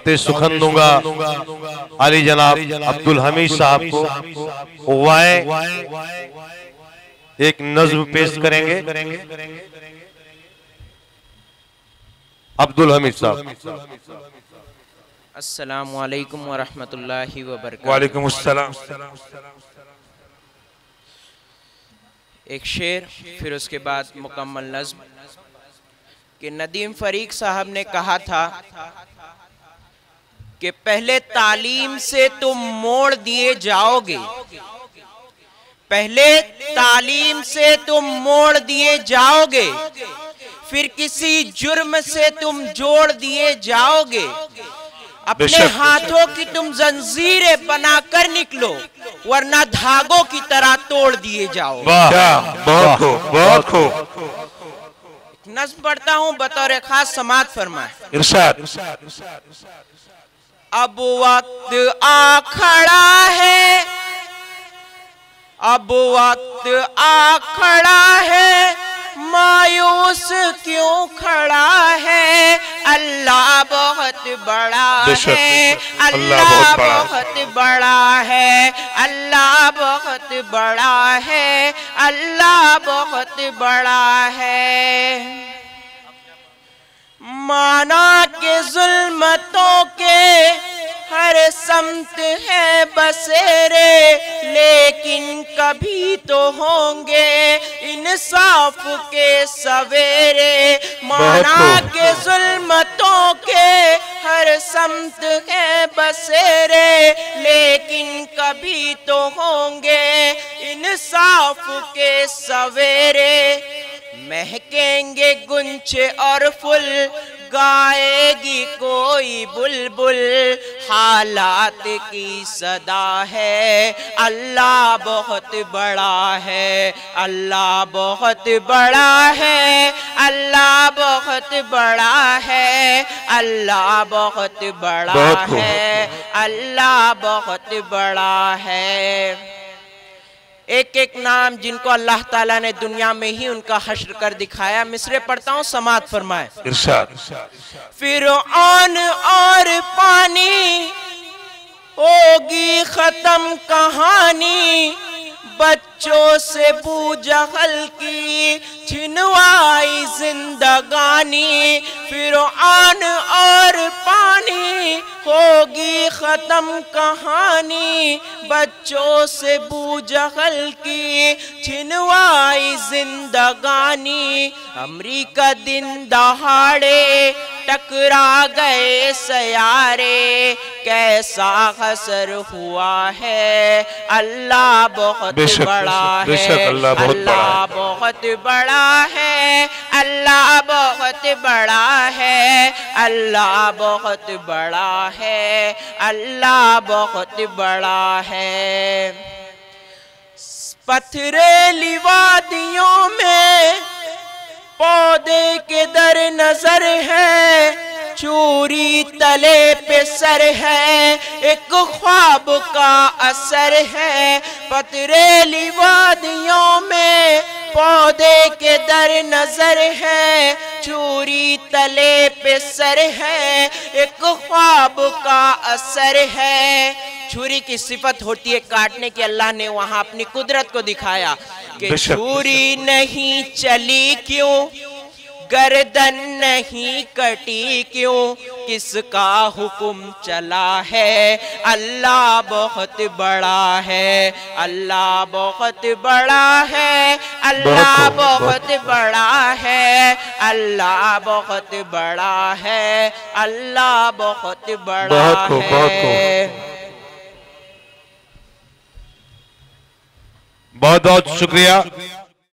دعوت سخن دوں گا علی جناب عبدالحمید صاحب کو، وائیں ایک نظم پیش کریں گے عبدالحمید صاحب۔ السلام علیکم ورحمۃ اللہ وبرکاتہ۔ وعلیکم السلام۔ ایک شعر پھر اس کے بعد مکمل نظم کہ ندیم فریق صاحب نے کہا تھا کہ پہلے تعلیم سے تم موڑ دیے جاؤ گے، پہلے تعلیم سے تم موڑ دیے جاؤ گے، پھر کسی جرم سے تم جوڑ دیے جاؤ گے، اپنے ہاتھوں کی تم زنجیریں بنا کر نکلو ورنہ دھاگوں کی طرح توڑ دیے جاؤ گے۔ بہت خوب، بہت خوب۔ نظم پڑھتا ہوں بطور خاص سماعت فرمائے۔ ارشاد۔ اب وقت آ کھڑا ہے، اب وقت آ کھڑا ہے، مایوس کیوں کھڑا ہے، اللہ بہت بڑا ہے، اللہ بہت بڑا ہے، اللہ بہت بڑا ہے، اللہ بہت بڑا ہے۔ مانا کہ ظلمتوں کے ہر سمت ہے بسیرے، لیکن کبھی تو ہوں گے انصاف کے سویرے۔ مانا کہ ظلمتوں کے ہر سمت ہے بسیرے، لیکن کبھی تو ہوں گے انصاف کے سویرے۔ مہکیں گے گنچے اور پھول، گائے گی کوئی بلبل، حالات کی صدا ہے، اللہ بہت بڑا ہے، اللہ بہت بڑا ہے، اللہ بہت بڑا ہے، اللہ بہت بڑا ہے، اللہ بہت بڑا ہے۔ ایک ایک نام جن کو اللہ تعالیٰ نے دنیا میں ہی ان کا حشر کر دکھایا، مصرے پڑھتا ہوں سماعت فرمائے۔ ارشاد۔ فرعون اور پانی ہوگی ختم کہانی، بچوں سے بو جہل کی چھنوائی زندگانی۔ فرعون اور پانی ہوگی ختم کہانی، بچوں سے بو جہل کی چھنوائی زندگانی۔ امریکہ دن دہاڑے ٹکرا گئے سیارے، کیسا خسر ہوا ہے، اللہ بہت بڑا ہے، اللہ بہت بڑا ہے، اللہ بہت بڑا ہے، اللہ بہت بڑا ہے، اللہ بہت بڑا ہے۔ پتھریلی وادیوں میں پودے کے در نظر ہے، چوری تلے پہ سر ہے، ایک خواب کا اثر ہے۔ پتھریلی وادیوں میں پودے کے در نظر ہے، چوری تلے پہ سر ہے، ایک خواب کا اثر ہے۔ چھری کی صفت ہوتی ہے کاٹنے کی، اللہ نے وہاں اپنی قدرت کو دکھایا کہ چھری نہیں چلی کیوں، گردن نہیں کٹی کیوں، کس کا حکم چلا ہے، اللہ بہت بڑا ہے، اللہ بہت بڑا ہے، اللہ بہت بڑا ہے، اللہ بہت بڑا ہے، اللہ بہت بڑا ہے۔ بہت بہت شکریہ۔